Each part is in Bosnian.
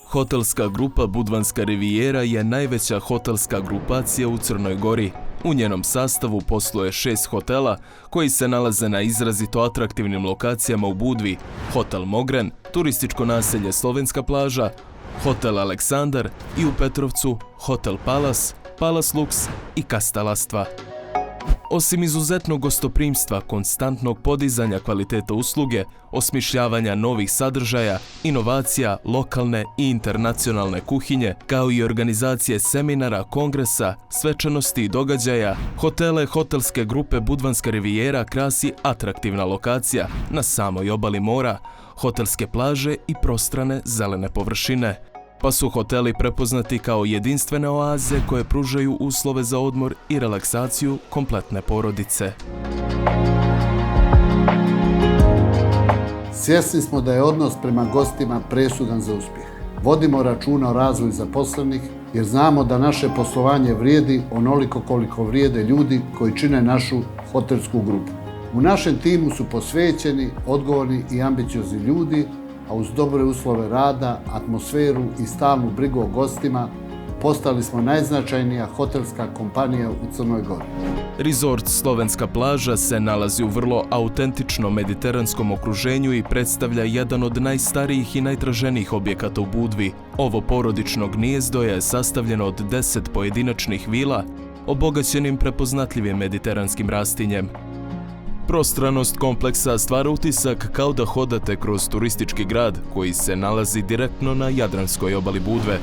Hotelska grupa Budvanska rivijera je najveća hotelska grupacija u Crnoj Gori. U njenom sastavu posluje 6 hotela koji se nalaze na izrazito atraktivnim lokacijama u Budvi: Hotel Mogren, turističko naselje Slovenska plaža, Hotel Aleksandar i u Petrovcu Hotel Palas, Palas Lux i Kastalastva. Osim izuzetnog gostoprimstva, konstantnog podizanja kvaliteta usluge, osmišljavanja novih sadržaja, inovacija, lokalne i internacionalne kuhinje, kao i organizacije seminara, kongresa, svečanosti i događaja, hotele hotelske grupe Budvanska rivijera krasi atraktivna lokacija na samoj obali mora, hotelske plaže i prostrane zelene površine. Pa su hoteli prepoznati kao jedinstvene oaze koje pružaju uslove za odmor i relaksaciju kompletne porodice. Svjesni smo da je odnos prema gostima presudan za uspjeh. Vodimo računa o razvoju zaposlenih jer znamo da naše poslovanje vrijedi onoliko koliko vrijede ljudi koji čine našu hotelsku grupu. U našem timu su posvećeni, odgovorni i ambiciozni ljudi, a uz dobre uslove rada, atmosferu i stalnu brigu o gostima, postali smo najznačajnija hotelska kompanija u Crnoj Gori. Resort Slovenska plaža se nalazi u vrlo autentičnom mediteranskom okruženju i predstavlja jedan od najstarijih i najtraženijih objekata u Budvi. Ovo porodično gnijezdo je sastavljeno od 10 pojedinačnih vila, obogaćenim prepoznatljivim mediteranskim rastinjem. Prostranost kompleksa stvara utisak kao da hodate kroz turistički grad koji se nalazi direktno na jadranskoj obali Budve.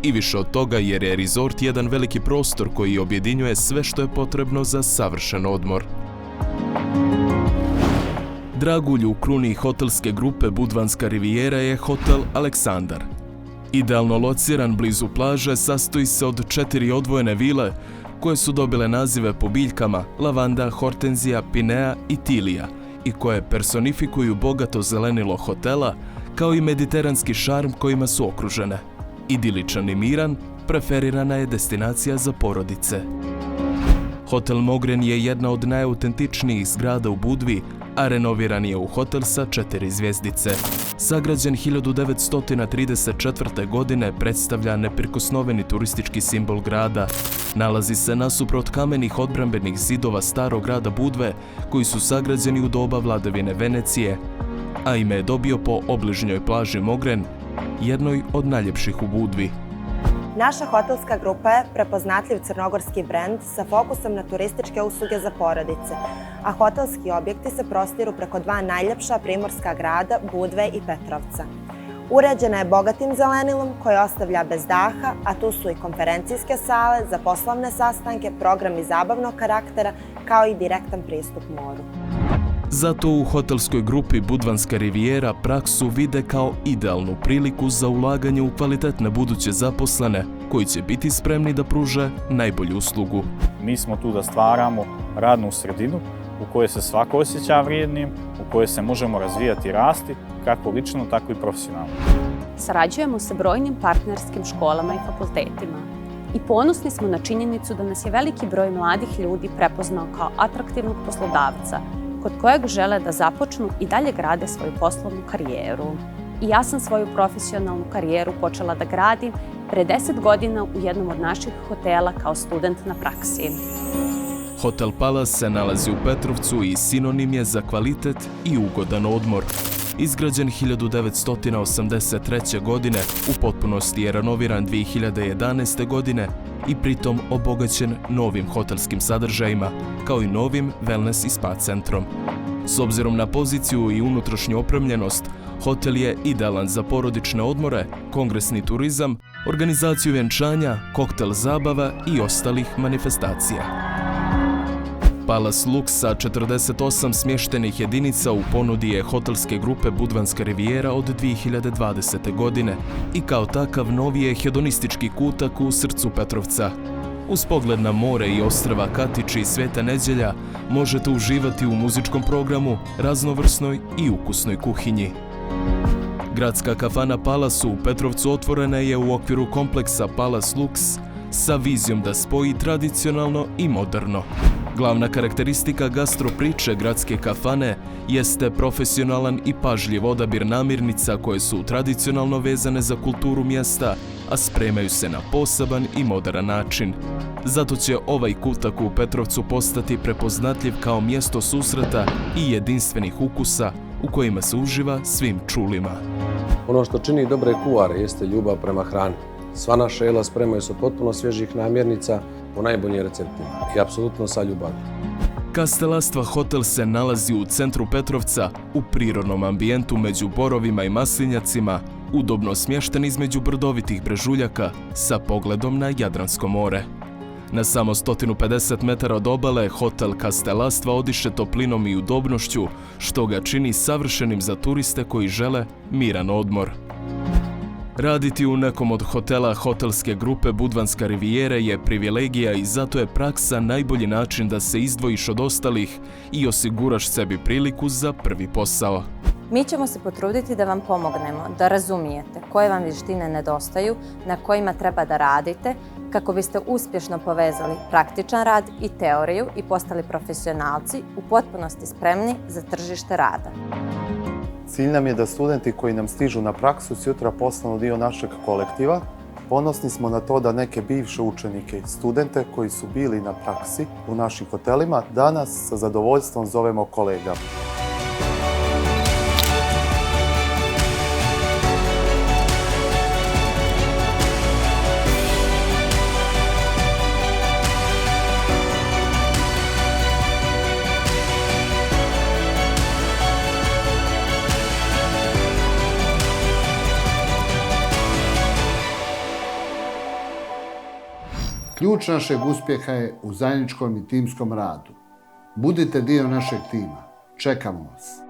I više od toga jer je resort jedan veliki prostor koji objedinjuje sve što je potrebno za savršen odmor. Dragulj u kruni hotelske grupe Budvanska rivijera je Hotel Aleksandar. Idealno lociran blizu plaže, sastoji se od 4 odvojene vile koje su dobile nazive po biljkama lavanda, hortenzija, pinea i tilija i koje personifikuju bogato zelenilo hotela kao i mediteranski šarm kojima su okružene. Idiličan i miran, preferirana je destinacija za porodice. Hotel Mogren je jedna od najautentičnijih zgrada u Budvi, a renoviran je u hotel sa 4 zvjezdice. Sagrađen 1934. godine, predstavlja neprikosnoveni turistički simbol grada. Nalazi se nasuprot kamenih odbrambenih zidova starog grada Budve koji su sagrađeni u doba vladavine Venecije, a ime je dobio po obližnjoj plaži Mogren, jednoj od najljepših u Budvi. Naša hotelska grupa je prepoznatljiv crnogorski brend sa fokusom na turističke usluge za porodice, a hotelski objekti se prostiru preko 2 najljepša primorska grada, Budve i Petrovca. Uređena je bogatim zelenilom koje ostavlja bez daha, a tu su i konferencijske sale za poslovne sastanke, programi zabavnog karaktera, kao i direktan pristup moru. Zato u hotelskoj grupi Budvanska rivijera praksu vide kao idealnu priliku za ulaganje u kvalitetne buduće zaposlene koji će biti spremni da pruže najbolju uslugu. Mi smo tu da stvaramo radnu sredinu u kojoj se svako osjeća vrijednim, u kojoj se možemo razvijati i rasti, kako lično, tako i profesionalno. Sarađujemo sa brojnim partnerskim školama i fakultetima i ponosni smo na činjenicu da nas je veliki broj mladih ljudi prepoznao kao atraktivnog poslodavca kod kojeg žele da započnu i dalje grade svoju poslovnu karijeru. I ja sam svoju profesionalnu karijeru počela da gradim pre 10 godina u jednom od naših hotela kao student na praksi. Hotel Palas se nalazi u Petrovcu i sinonim je za kvalitet i ugodan odmor. Izgrađen 1983. godine, u potpunosti je renoviran 2011. godine i pritom obogaćen novim hotelskim sadržajima, kao i novim wellness i spa centrom. S obzirom na poziciju i unutrašnju opremljenost, hotel je idealan za porodične odmore, kongresni turizam, organizaciju vjenčanja, koktel zabava i ostalih manifestacija. Palas Lux sa 48 smještenih jedinica u ponudi je hotelske grupe Budvanska rivijera od 2020. godine i kao takav novi je hedonistički kutak u srcu Petrovca. Uz pogled na more i ostrva Katić i Sveta Neđelja možete uživati u muzičkom programu, raznovrsnoj i ukusnoj kuhinji. Gradska kafana Palas u Petrovcu otvorena je u okviru kompleksa Palas Lux sa vizijom da spoji tradicionalno i moderno. Glavna karakteristika gastropriče Gradske kafane jeste profesionalan i pažljiv odabir namirnica koje su tradicionalno vezane za kulturu mjesta, a spremaju se na poseban i moderan način. Zato će ovaj kutak u Petrovcu postati prepoznatljiv kao mjesto susreta i jedinstvenih ukusa u kojima se uživa svim čulima. Ono što čini dobre kuhare jeste ljubav prema hrani. Sva naša jela spremaju se potpuno svježih namirnica po najboljim receptima i apsolutno sa ljubavlju. Kastelastva hotel se nalazi u centru Petrovca, u prirodnom ambijentu među borovima i maslinjacima, udobno smješten između brdovitih brežuljaka sa pogledom na Jadransko more. Na samo 150 metara od obale, hotel Kastelastva odiše toplinom i udobnošću, što ga čini savršenim za turiste koji žele miran odmor. Raditi u nekom od hotela hotelske grupe Budvanska rivijera je privilegija i zato je praksa najbolji način da se izdvojiš od ostalih i osiguraš sebi priliku za prvi posao. Mi ćemo se potruditi da vam pomognemo, da razumijete koje vam vještine nedostaju, na kojima treba da radite, kako biste uspješno povezali praktičan rad i teoriju i postali profesionalci u potpunosti spremni za tržište rada. Cilj nam je da studenti koji nam stižu na praksu sutra postanu dio našeg kolektiva. Ponosni smo na to da neke bivše učenike i studente koji su bili na praksi u našim hotelima danas sa zadovoljstvom zovemo kolegama. Ključ našeg uspjeha je u zajedničkom i timskom radu. Budite dio našeg tima. Čekamo vas.